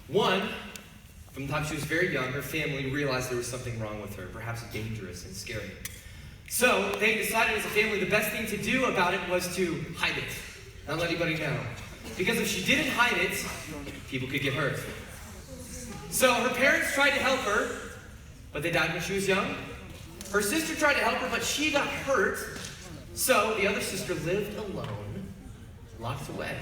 One, from the time she was very young, her family realized there was something wrong with her, perhaps dangerous and scary. So they decided as a family the best thing to do about it was to hide it, not let anybody know. Because if she didn't hide it, people could get hurt. So her parents tried to help her, but they died when she was young. Her sister tried to help her, but she got hurt. So the other sister lived alone, locked away.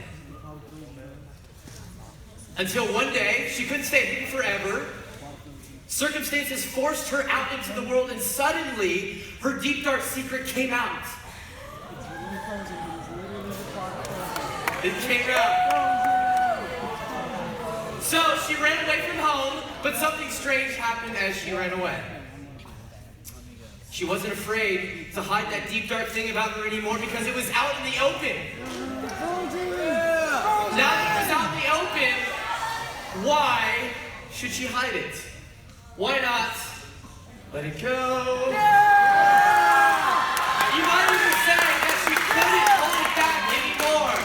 Until one day, she couldn't stay hidden forever. Circumstances forced her out into the world, and suddenly, her deep, dark secret came out. It came out. So she ran away from home, but something strange happened as she ran away. She wasn't afraid to hide that deep, dark thing about her anymore because it was out in the open. Now that it was out in the open, why should she hide it? Why not let it go? You might even say that she couldn't hold it back anymore.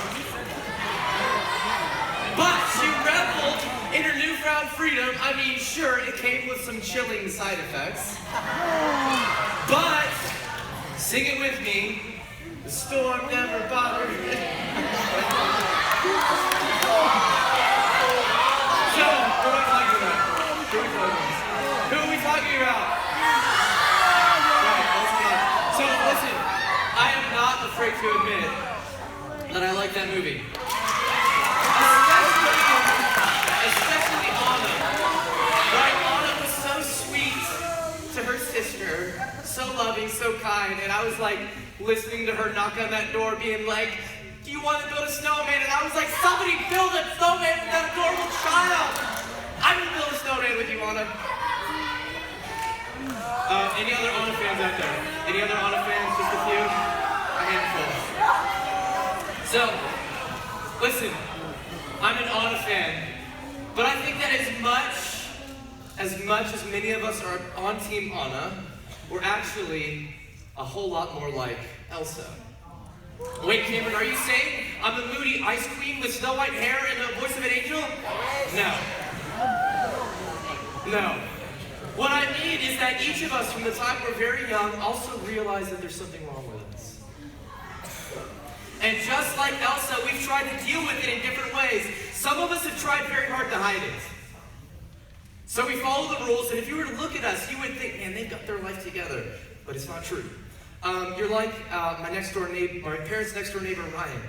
But she reveled in her newfound freedom. I mean, sure, it came with some chilling side effects. But, sing it with me, the storm never bothered me. So, who am I talking about? Who are we talking about? Right, let's not. So, listen, I am not afraid to admit that I like that movie. Especially Anna. Right, Anna was so sweet to her sister, so loving, so kind, and I was like listening to her knock on that door being like, do you want to build a snowman? And I was like, somebody build a snowman with that adorable child! I will build a snowman with you, Anna. Any other Anna fans out there? Any other Anna fans? Just a few? A handful. So, listen, I'm an Anna fan, but I think that as much as many of us are on Team Anna, we're actually a whole lot more like Elsa. Wait, Cameron, are you saying I'm the moody ice queen with snow white hair and the voice of an angel? No. What I mean is that each of us from the time we're very young also realize that there's something wrong with us. And just like Elsa, we've tried to deal with it in different ways. Some of us have tried very hard to hide it. So we follow the rules, and if you were to look at us, you would think, man, they've got their life together. But it's not true. You're like my parents' next door neighbor, Ryan.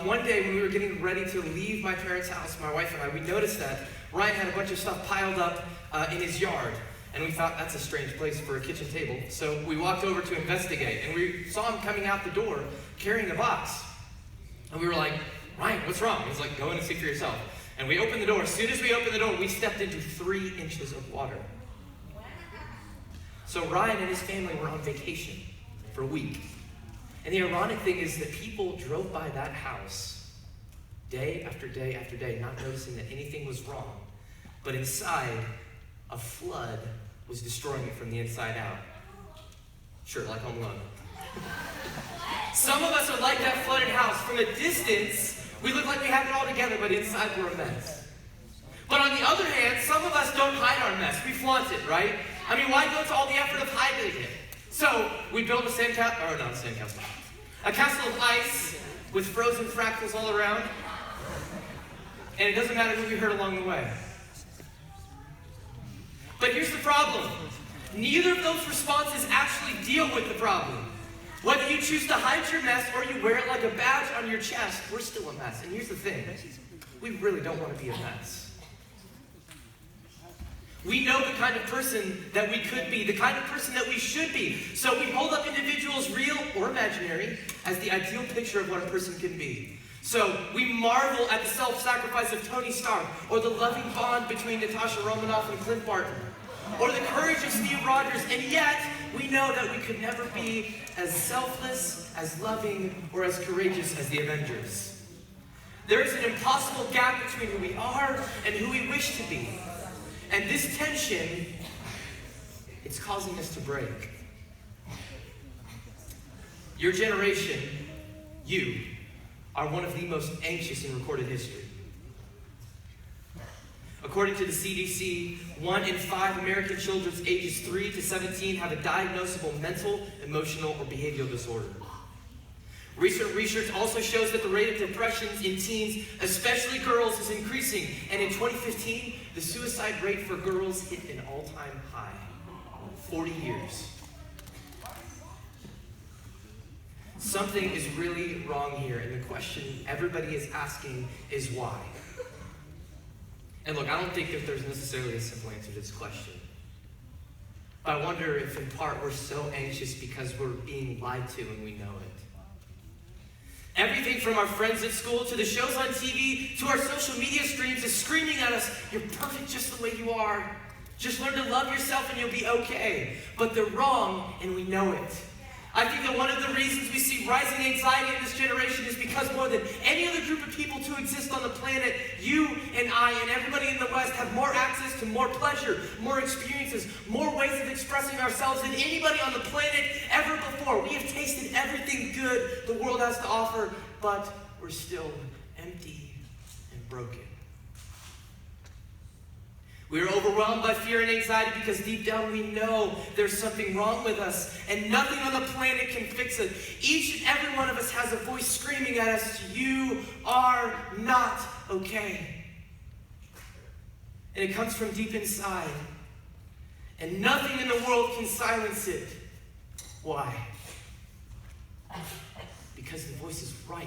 One day when we were getting ready to leave my parents' house, my wife and I, we noticed that Ryan had a bunch of stuff piled up in his yard. And we thought, that's a strange place for a kitchen table. So we walked over to investigate, and we saw him coming out the door carrying a box. And we were like, Ryan, what's wrong? He was like, go in and see for yourself. And we opened the door. As soon as we opened the door, we stepped into 3 inches of water. So Ryan and his family were on vacation for a week. And the ironic thing is that people drove by that house day after day after day, not noticing that anything was wrong. But inside, a flood was destroying it from the inside out. Sure, like Home Alone. Some of us are like that flooded house. From a distance, we look like we have it all together, but inside we're a mess. But on the other hand, some of us don't hide our mess. We flaunt it, right? I mean, why go to all the effort of hiding it? So, we build a a castle of ice with frozen fractals all around. And it doesn't matter who we hurt along the way. But here's the problem. Neither of those responses actually deal with the problem. Whether you choose to hide your mess or you wear it like a badge on your chest, we're still a mess. And here's the thing. We really don't want to be a mess. We know the kind of person that we could be, the kind of person that we should be. So we hold up individuals, real or imaginary, as the ideal picture of what a person can be. So we marvel at the self-sacrifice of Tony Stark, or the loving bond between Natasha Romanoff and Clint Barton, or the courage of Steve Rogers, and yet we know that we could never be as selfless, as loving, or as courageous as the Avengers. There is an impossible gap between who we are and who we wish to be. And this tension, it's causing us to break. Your generation, you, are one of the most anxious in recorded history. According to the CDC, 1 in 5 American children ages 3 to 17 have a diagnosable mental, emotional, or behavioral disorder. Recent research also shows that the rate of depressions in teens, especially girls, is increasing. And in 2015, the suicide rate for girls hit an all-time high. 40 years. Something is really wrong here, and the question everybody is asking is why? And look, I don't think that there's necessarily a simple answer to this question. But I wonder if in part we're so anxious because we're being lied to and we know it. Everything from our friends at school to the shows on TV to our social media streams is screaming at us, you're perfect just the way you are. Just learn to love yourself and you'll be okay. But they're wrong and we know it. I think that one of the reasons we see rising anxiety in this generation is because more than any other group of people to exist on the planet, you and I and everybody in the West have more access to more pleasure, more experiences, more ways of expressing ourselves than anybody on the planet ever before. We have tasted everything good the world has to offer, but we're still empty and broken. We are overwhelmed by fear and anxiety because deep down we know there's something wrong with us and nothing on the planet can fix it. Each and every one of us has a voice screaming at us, you are not okay. And it comes from deep inside. And nothing in the world can silence it. Why? Because the voice is right.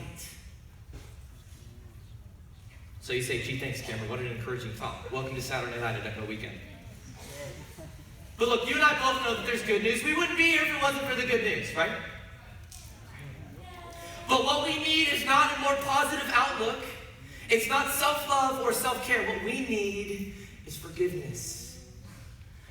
So you say, gee, thanks, Cameron. What an encouraging talk. Welcome to Saturday night at Echo Weekend. But look, you and I both know that there's good news. We wouldn't be here if it wasn't for the good news, right? But what we need is not a more positive outlook. It's not self-love or self-care. What we need is forgiveness.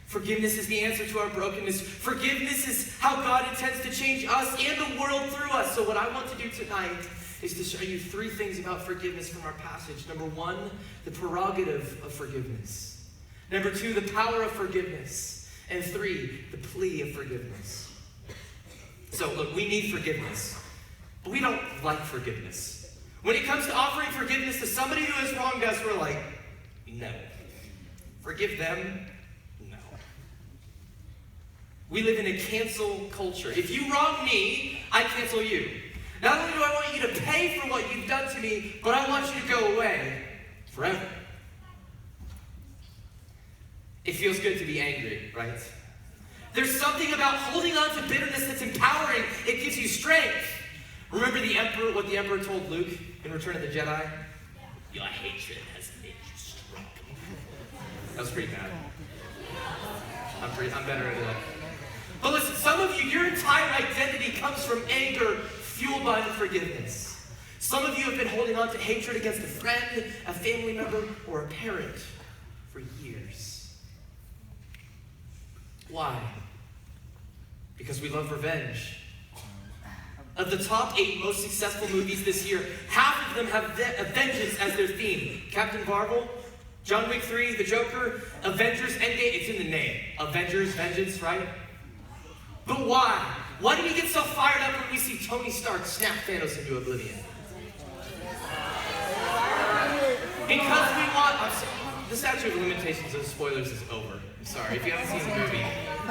Forgiveness is the answer to our brokenness. Forgiveness is how God intends to change us and the world through us. So what I want to do tonight is to show you 3 things about forgiveness from our passage. Number 1, the prerogative of forgiveness. Number 2, the power of forgiveness. And 3, the plea of forgiveness. So look, we need forgiveness, but we don't like forgiveness. When it comes to offering forgiveness to somebody who has wronged us, we're like, no. Forgive them? No. We live in a cancel culture. If you wrong me, I cancel you. Not only do I want you to pay for what you've done to me, but I want you to go away forever. It feels good to be angry, right? There's something about holding on to bitterness that's empowering. It gives you strength. Remember what the Emperor told Luke in Return of the Jedi? Your hatred has made you strong. That was pretty bad. I'm better at it. But listen, some of you, your entire identity comes from anger fueled by unforgiveness. Some of you have been holding on to hatred against a friend, a family member, or a parent for years. Why? Because we love revenge. Of the top 8 most successful movies this year, half of them have vengeance as their theme. Captain Marvel, John Wick 3, The Joker, Avengers Endgame, it's in the name. Avengers, vengeance, right? But why? Why do we get so fired up when we see Tony Stark snap Thanos into oblivion? Because we want... the statute of limitations of spoilers is over. I'm sorry. If you haven't seen the movie,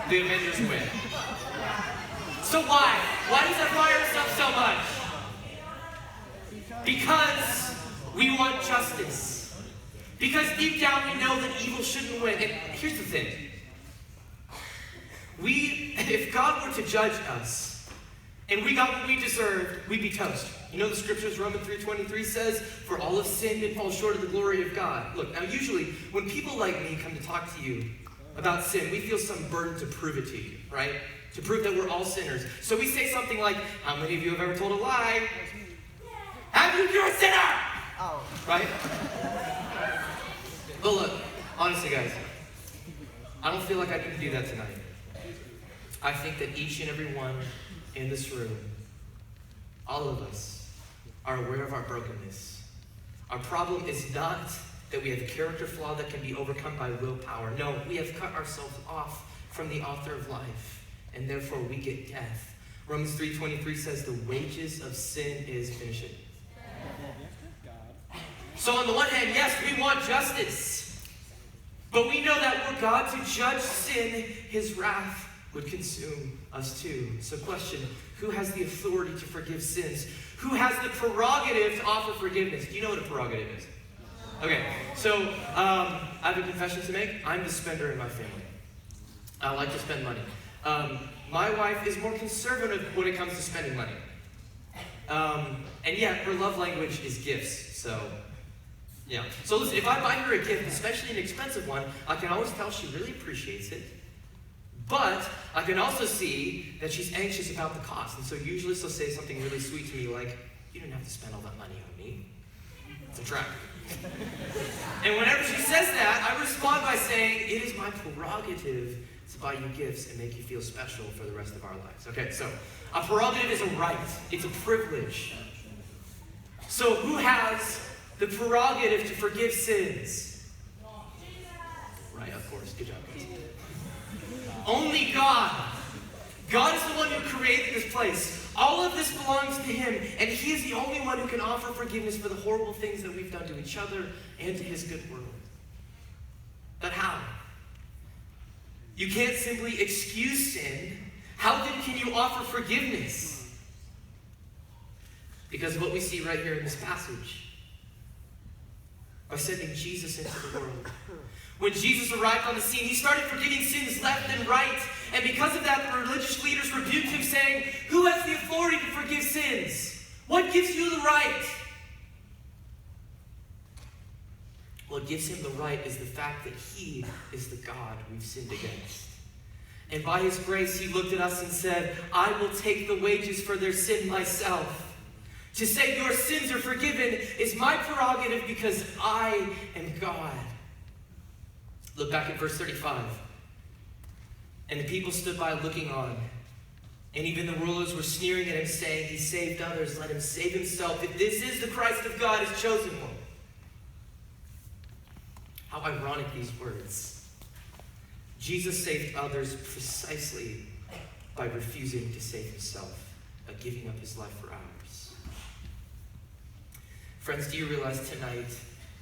the Avengers win. So why? Why does that fire us up so much? Because we want justice. Because deep down we know that evil shouldn't win. And here's the thing. If God were to judge us, and we got what we deserved, we'd be toast. You know the scriptures, Romans 3:23 says, for all have sinned and fall short of the glory of God. Look, now usually, when people like me come to talk to you about sin, we feel some burden to prove it to you, right? To prove that we're all sinners. So we say something like, how many of you have ever told a lie? Have you? You're a sinner! Oh. Right? But look, honestly guys, I don't feel like I need to do that tonight. I think that each and every one in this room, all of us, are aware of our brokenness. Our problem is not that we have a character flaw that can be overcome by willpower. No, we have cut ourselves off from the author of life, and therefore we get death. Romans 3:23 says the wages of sin is finishing. So on the one hand, yes, we want justice. But we know that were God to judge sin, his wrath would consume us too. So question, who has the authority to forgive sins? Who has the prerogative to offer forgiveness? Do you know what a prerogative is? Okay, so I have a confession to make. I'm the spender in my family. I like to spend money. My wife is more conservative when it comes to spending money. And yet, her love language is gifts. So, yeah. So listen, if I buy her a gift, especially an expensive one, I can always tell she really appreciates it. But I can also see that she's anxious about the cost. And so usually she'll say something really sweet to me like, you didn't have to spend all that money on me. It's a trap. And whenever she says that, I respond by saying, it is my prerogative to buy you gifts and make you feel special for the rest of our lives. Okay, so a prerogative is a right. It's a privilege. So who has the prerogative to forgive sins? Right, of course. Good job, guys. Only God. God is the one who created this place. All of this belongs to him, and he is the only one who can offer forgiveness for the horrible things that we've done to each other and to his good world. But how? You can't simply excuse sin. How then can you offer forgiveness? Because of what we see right here in this passage. By sending Jesus into the world. When Jesus arrived on the scene, he started forgiving sins left and right. And because of that, the religious leaders rebuked him, saying, who has the authority to forgive sins? What gives you the right? What gives him the right is the fact that he is the God we've sinned against. And by his grace, he looked at us and said, I will take the wages for their sin myself. To say your sins are forgiven is my prerogative because I am God. Look back at verse 35. And the people stood by looking on. And even the rulers were sneering at him, saying, he saved others, let him save himself. If this is the Christ of God, his chosen one. How ironic these words. Jesus saved others precisely by refusing to save himself, by giving up his life for ours. Friends, do you realize tonight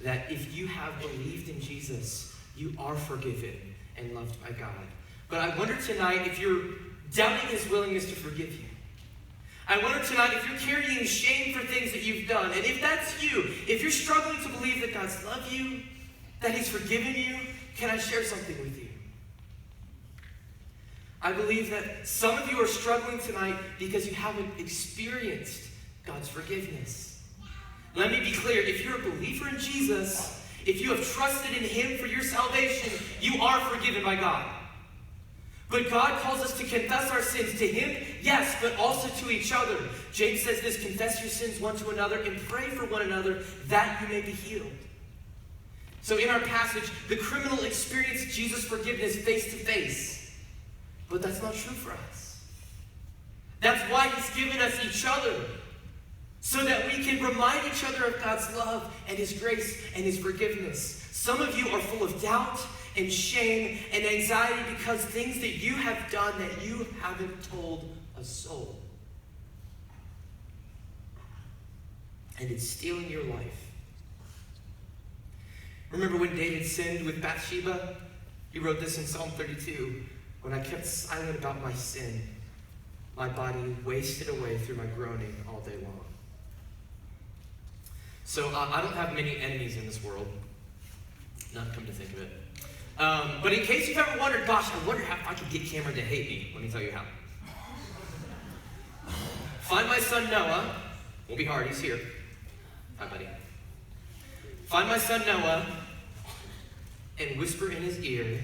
that if you have believed in Jesus, you are forgiven and loved by God? But I wonder tonight if you're doubting his willingness to forgive you. I wonder tonight if you're carrying shame for things that you've done. And if that's you, if you're struggling to believe that God's loved you, that he's forgiven you, can I share something with you? I believe that some of you are struggling tonight because you haven't experienced God's forgiveness. Let me be clear, if you're a believer in Jesus, if you have trusted in him for your salvation, you are forgiven by God. But God calls us to confess our sins to him, yes, but also to each other. James says this, confess your sins one to another and pray for one another that you may be healed. So in our passage, the criminal experienced Jesus' forgiveness face to face. But that's not true for us. That's why he's given us each other. So that we can remind each other of God's love and his grace and his forgiveness. Some of you are full of doubt and shame and anxiety because things that you have done that you haven't told a soul. And it's stealing your life. Remember when David sinned with Bathsheba? He wrote this in Psalm 32. When I kept silent about my sin, my body wasted away through my groaning all day long. So I don't have many enemies in this world. Not come to think of it. But in case you've ever wondered, gosh, I wonder how I could get Cameron to hate me. Let me tell you how. Find my son Noah. Won't be hard, he's here. Hi, buddy. Find my son Noah and whisper in his ear,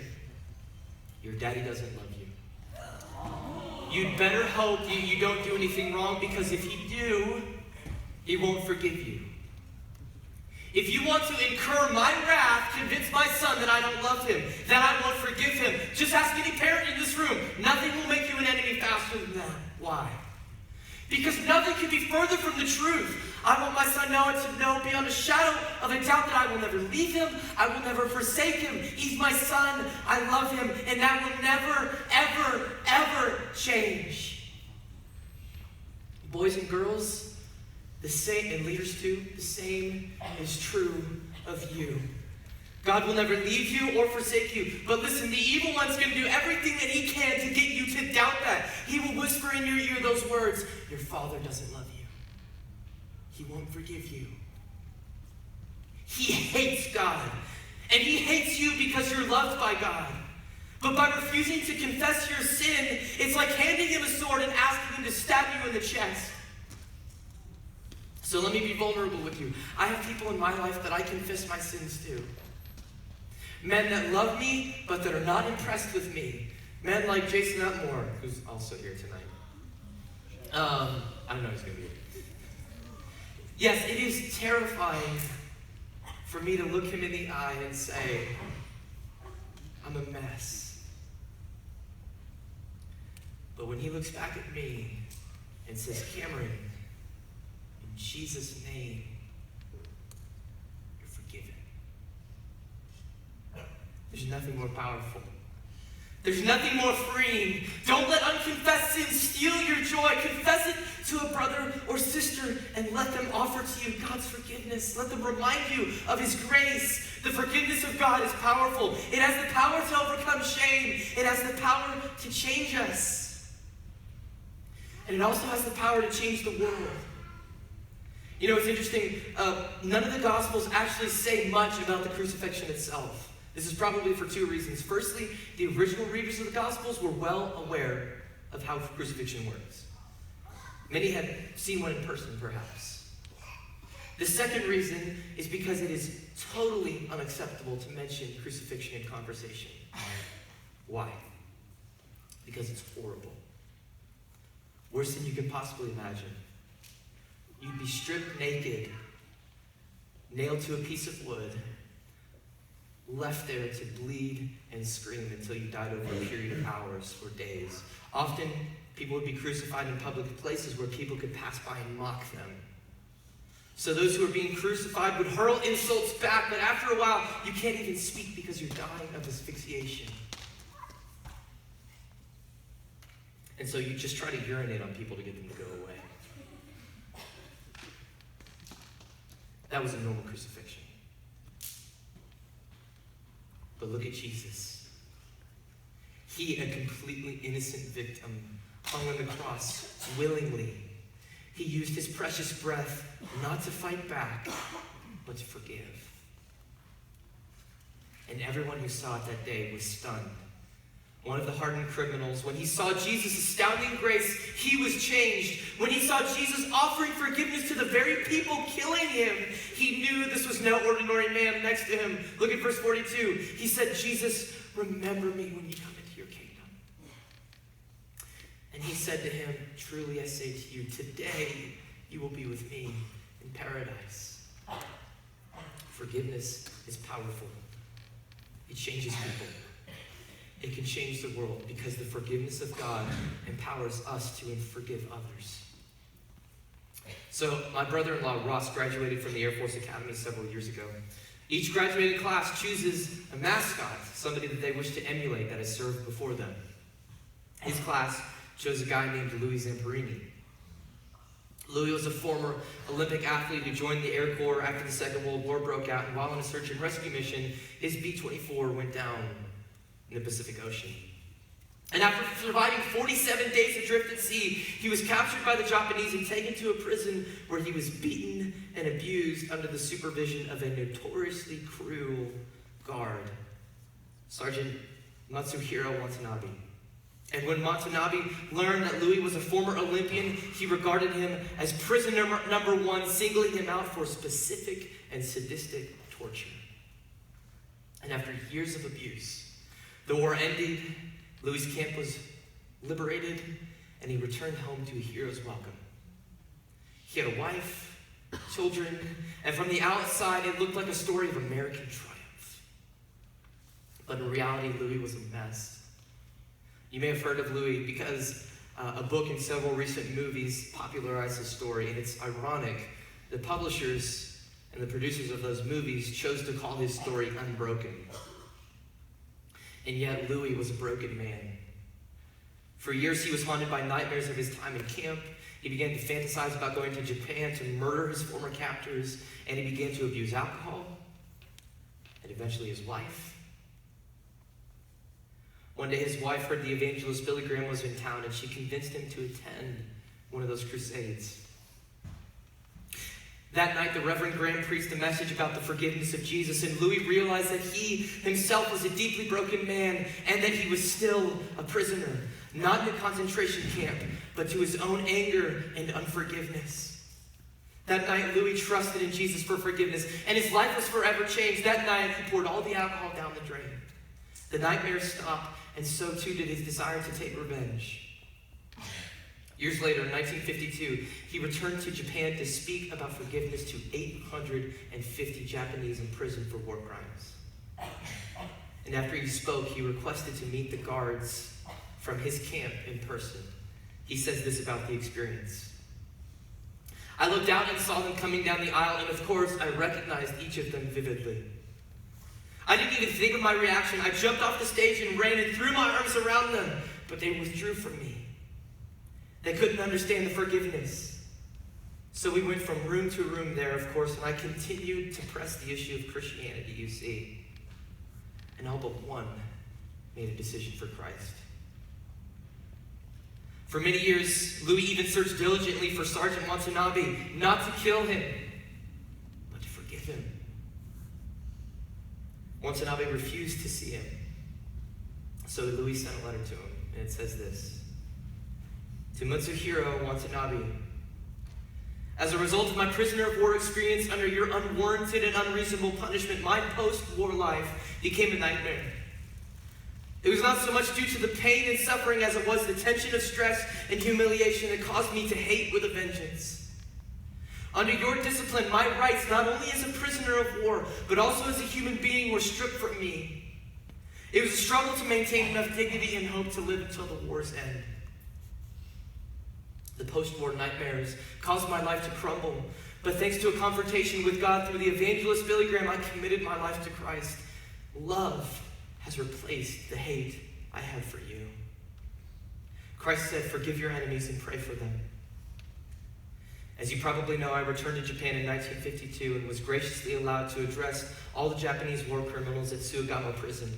your daddy doesn't love you. You'd better hope you don't do anything wrong, because if you do, he won't forgive you. If you want to incur my wrath, convince my son that I don't love him, that I won't forgive him. Just ask any parent in this room. Nothing will make you an enemy faster than that. Why? Because nothing could be further from the truth. I want my son Noah to know beyond a shadow of a doubt that I will never leave him. I will never forsake him. He's my son. I love him. And that will never, ever, ever change. Boys and girls, the same, and leaders too, the same is true of you. God will never leave you or forsake you. But listen, the evil one's going to do everything that he can to get you to doubt that. He will whisper in your ear those words, your Father doesn't love you. He won't forgive you. He hates God. And he hates you because you're loved by God. But by refusing to confess your sin, it's like handing him a sword and asking him to stab you in the chest. So let me be vulnerable with you. I have people in my life that I confess my sins to. Men that love me, but that are not impressed with me. Men like Jason Utmore, who's also here tonight. I don't know who's going to be here. Yes, it is terrifying for me to look him in the eye and say, I'm a mess. But when he looks back at me and says, Cameron, in Jesus' name, you're forgiven. There's nothing more powerful. There's nothing more freeing. Don't let unconfessed sin steal your joy. Confess it to a brother or sister and let them offer to you God's forgiveness. Let them remind you of his grace. The forgiveness of God is powerful. It has the power to overcome shame. It has the power to change us. And it also has the power to change the world. You know, it's interesting. None of the Gospels actually say much about the crucifixion itself. This is probably for two reasons. Firstly, the original readers of the Gospels were well aware of how crucifixion works. Many had seen one in person, perhaps. The second reason is because it is totally unacceptable to mention crucifixion in conversation. Why? Because it's horrible. Worse than you can possibly imagine. You'd be stripped naked, nailed to a piece of wood, left there to bleed and scream until you died over a period of hours or days. Often, people would be crucified in public places where people could pass by and mock them. So those who were being crucified would hurl insults back, but after a while, you can't even speak because you're dying of asphyxiation. And so you just try to urinate on people to get them to go away. That was a normal crucifixion. But look at Jesus. He, a completely innocent victim, hung on the cross willingly. He used his precious breath not to fight back, but to forgive. And everyone who saw it that day was stunned. One of the hardened criminals, when he saw Jesus' astounding grace, he was changed. When he saw Jesus offering forgiveness to the very people killing him, he knew this was no ordinary man next to him. Look at verse 42. He said, Jesus, remember me when you come into your kingdom. And he said to him, truly I say to you, today you will be with me in paradise. Forgiveness is powerful. It changes people. It can change the world because the forgiveness of God empowers us to forgive others. So my brother-in-law, Ross, graduated from the Air Force Academy several years ago. Each graduating class chooses a mascot, somebody that they wish to emulate that has served before them. His class chose a guy named Louis Zamperini. Louis was a former Olympic athlete who joined the Air Corps after the Second World War broke out, and while on a search and rescue mission, his B-24 went down in the Pacific Ocean. And after surviving 47 days adrift at sea, he was captured by the Japanese and taken to a prison where he was beaten and abused under the supervision of a notoriously cruel guard, Sergeant Matsuhiro Watanabe. And when Watanabe learned that Louis was a former Olympian, he regarded him as prisoner number one, singling him out for specific and sadistic torture. And after years of abuse, the war ended, Louis' camp was liberated, and he returned home to a hero's welcome. He had a wife, children, and from the outside, it looked like a story of American triumph. But in reality, Louis was a mess. You may have heard of Louis because a book and several recent movies popularized his story, and it's ironic. The publishers and the producers of those movies chose to call his story Unbroken. And yet Louis was a broken man. For years he was haunted by nightmares of his time in camp. He began to fantasize about going to Japan to murder his former captors, and he began to abuse alcohol, and and eventually his wife. One day his wife heard the evangelist Billy Graham was in town, and she convinced him to attend one of those crusades. That night, the Reverend Graham preached a message about the forgiveness of Jesus, and Louis realized that he himself was a deeply broken man and that he was still a prisoner, not in a concentration camp, but to his own anger and unforgiveness. That night, Louis trusted in Jesus for forgiveness, and his life was forever changed. That night, he poured all the alcohol down the drain. The nightmares stopped, and so too did his desire to take revenge. Years later, in 1952, he returned to Japan to speak about forgiveness to 850 Japanese in prison for war crimes. And after he spoke, he requested to meet the guards from his camp in person. He says this about the experience. I looked out and saw them coming down the aisle, and of course, I recognized each of them vividly. I didn't even think of my reaction. I jumped off the stage and ran and threw my arms around them, but they withdrew from me. They couldn't understand the forgiveness. So we went from room to room there, of course, and I continued to press the issue of Christianity, you see. And all but one made a decision for Christ. For many years, Louis even searched diligently for Sergeant Watanabe, not to kill him, but to forgive him. Watanabe refused to see him. So Louis sent a letter to him, and it says this. To Matsuhiro Watanabe, as a result of my prisoner of war experience under your unwarranted and unreasonable punishment, my post-war life became a nightmare. It was not so much due to the pain and suffering as it was the tension of stress and humiliation that caused me to hate with a vengeance. Under your discipline, my rights, not only as a prisoner of war, but also as a human being, were stripped from me. It was a struggle to maintain enough dignity and hope to live until the war's end. The post-war nightmares caused my life to crumble, but thanks to a confrontation with God through the evangelist Billy Graham, I committed my life to Christ. Love has replaced the hate I have for you. Christ said, forgive your enemies and pray for them. As you probably know, I returned to Japan in 1952 and was graciously allowed to address all the Japanese war criminals at Sugamo prison.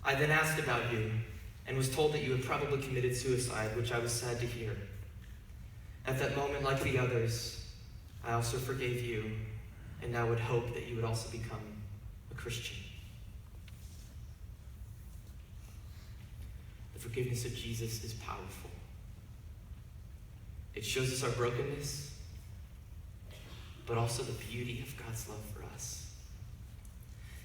I then asked about you, and was told that you had probably committed suicide, which I was sad to hear. At that moment, like the others, I also forgave you, and now would hope that you would also become a Christian. The forgiveness of Jesus is powerful. It shows us our brokenness, but also the beauty of God's love for us.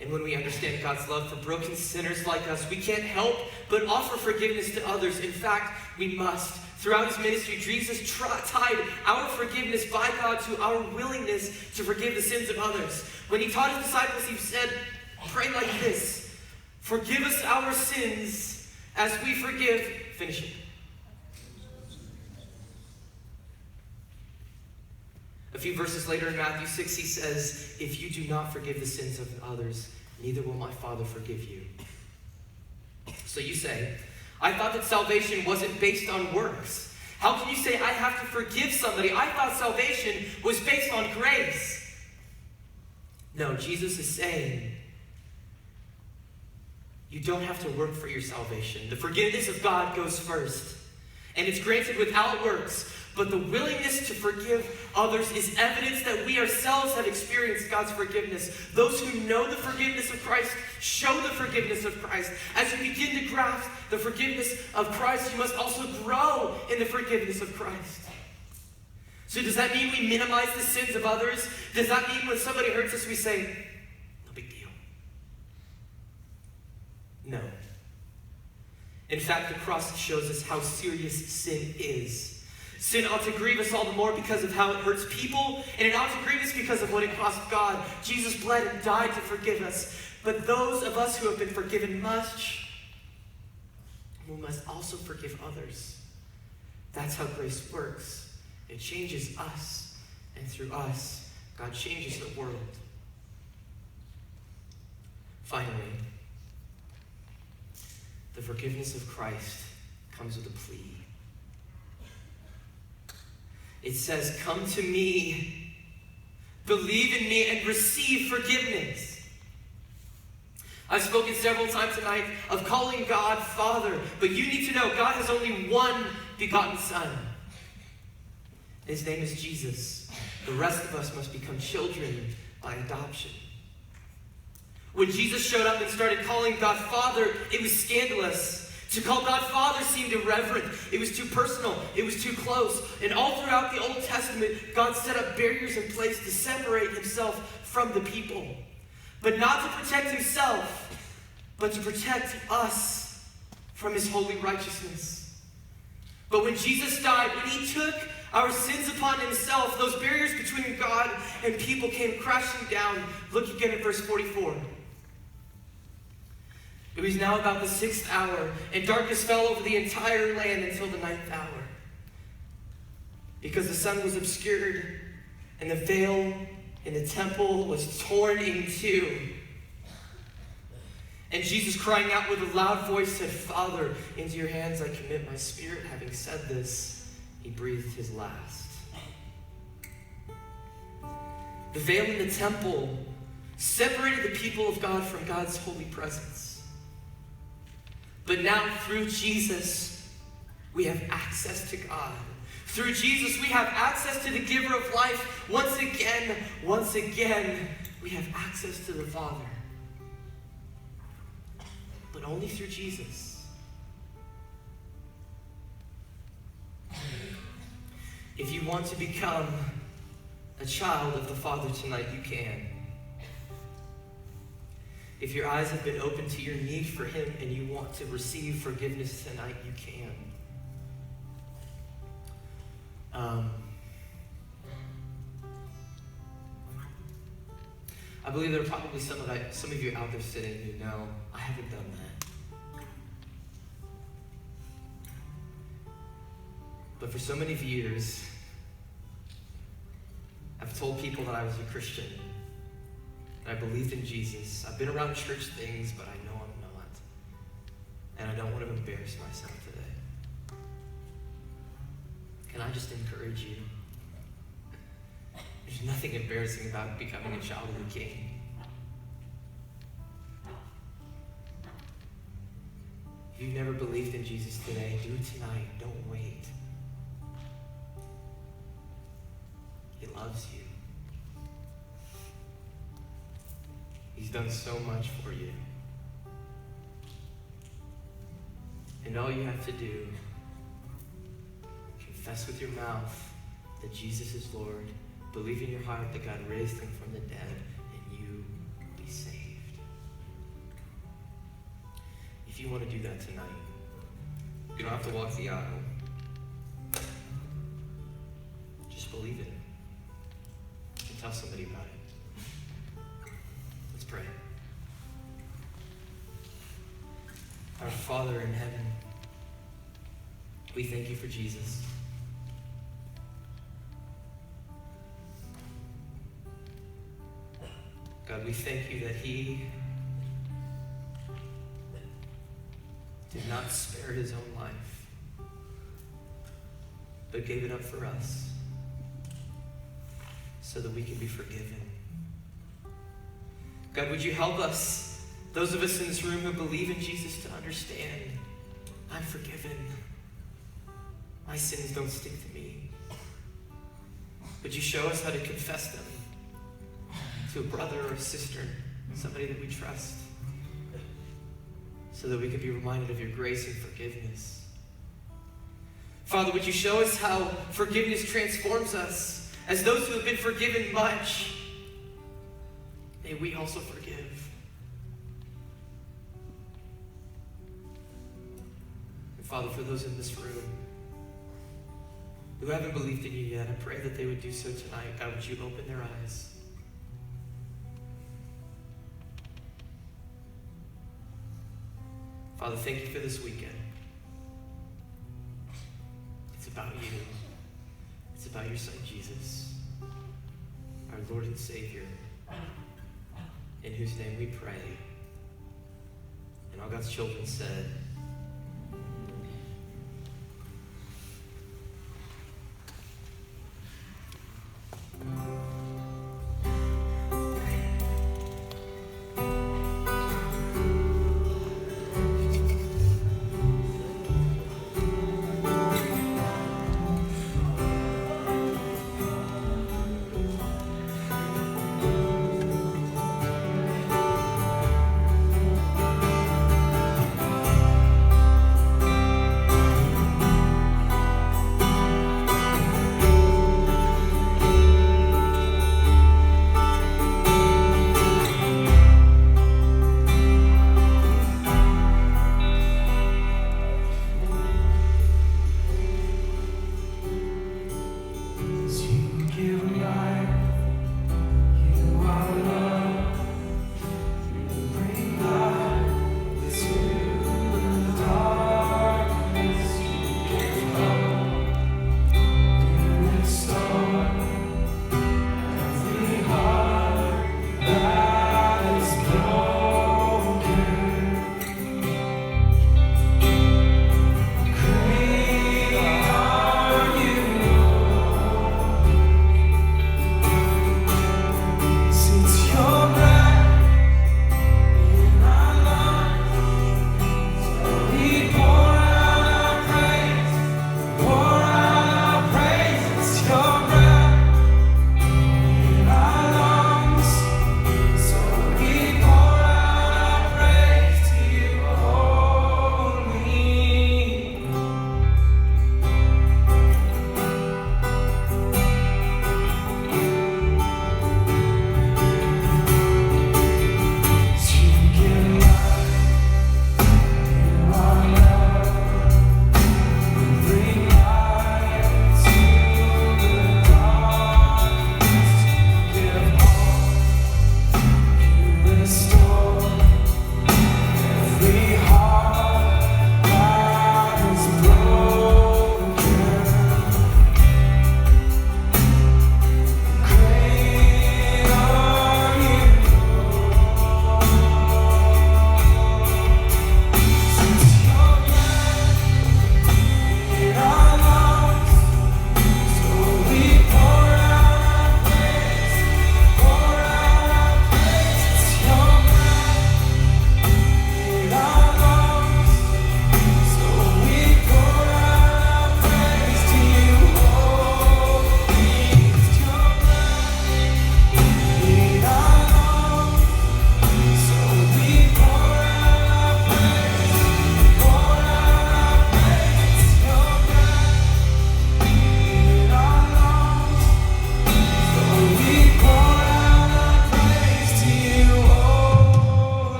And when we understand God's love for broken sinners like us, we can't help but offer forgiveness to others. In fact, we must. Throughout his ministry, Jesus tied our forgiveness by God to our willingness to forgive the sins of others. When he taught his disciples, he said, pray like this, forgive us our sins as we forgive. Finish it. A few verses later in Matthew 6, he says, if you do not forgive the sins of others, neither will my Father forgive you. So you say, I thought that salvation wasn't based on works. How can you say I have to forgive somebody? I thought salvation was based on grace. No, Jesus is saying, you don't have to work for your salvation. The forgiveness of God goes first, and it's granted without works. But the willingness to forgive others is evidence that we ourselves have experienced God's forgiveness. Those who know the forgiveness of Christ show the forgiveness of Christ. As you begin to grasp the forgiveness of Christ, you must also grow in the forgiveness of Christ. So does that mean we minimize the sins of others? Does that mean when somebody hurts us, we say, no big deal? No. In fact, the cross shows us how serious sin is. Sin ought to grieve us all the more because of how it hurts people, and it ought to grieve us because of what it cost God. Jesus bled and died to forgive us. But those of us who have been forgiven much, we must also forgive others. That's how grace works. It changes us, and through us, God changes the world. Finally, the forgiveness of Christ comes with a plea. It says, come to me, believe in me, and receive forgiveness. I've spoken several times tonight of calling God Father, but you need to know God has only one begotten Son. His name is Jesus. The rest of us must become children by adoption. When Jesus showed up and started calling God Father, it was scandalous. To call God Father seemed irreverent. It was too personal. It was too close. And all throughout the Old Testament, God set up barriers in place to separate himself from the people. But not to protect himself, but to protect us from his holy righteousness. But when Jesus died, when he took our sins upon himself, those barriers between God and people came crashing down. Look again at verse 44. It was now about the 6th hour, and darkness fell over the entire land until the 9th hour. Because the sun was obscured, and the veil in the temple was torn in two. And Jesus, crying out with a loud voice, said, "Father, into your hands I commit my spirit." Having said this, he breathed his last. The veil in the temple separated the people of God from God's holy presence. But now, through Jesus, we have access to God. Through Jesus, we have access to the giver of life. Once again, we have access to the Father. But only through Jesus. If you want to become a child of the Father tonight, you can. If your eyes have been opened to your need for him and you want to receive forgiveness tonight, you can. I believe there are probably some of you out there sitting who know, I haven't done that. But for so many years, I've told people that I was a Christian. I believed in Jesus. I've been around church things, but I know I'm not. And I don't want to embarrass myself today. Can I just encourage you? There's nothing embarrassing about becoming a child of the King. If you've never believed in Jesus today, do it tonight. Don't wait. He loves you. He's done so much for you. And all you have to do, confess with your mouth that Jesus is Lord, believe in your heart that God raised him from the dead, and you will be saved. If you want to do that tonight, you don't have to walk the aisle. Just believe it and tell somebody about it. Pray. Our Father in heaven, we thank you for Jesus. God, we thank you that he did not spare his own life, but gave it up for us so that we can be forgiven. God, would you help us, those of us in this room who believe in Jesus, to understand, I'm forgiven. My sins don't stick to me. Would you show us how to confess them to a brother or a sister, somebody that we trust, so that we can be reminded of your grace and forgiveness. Father, would you show us how forgiveness transforms us as those who have been forgiven much? May we also forgive. And Father, for those in this room who haven't believed in you yet, I pray that they would do so tonight. God, would you open their eyes? Father, thank you for this weekend. It's about you. It's about your Son, Jesus, our Lord and Savior, in whose name we pray. And all God's children said,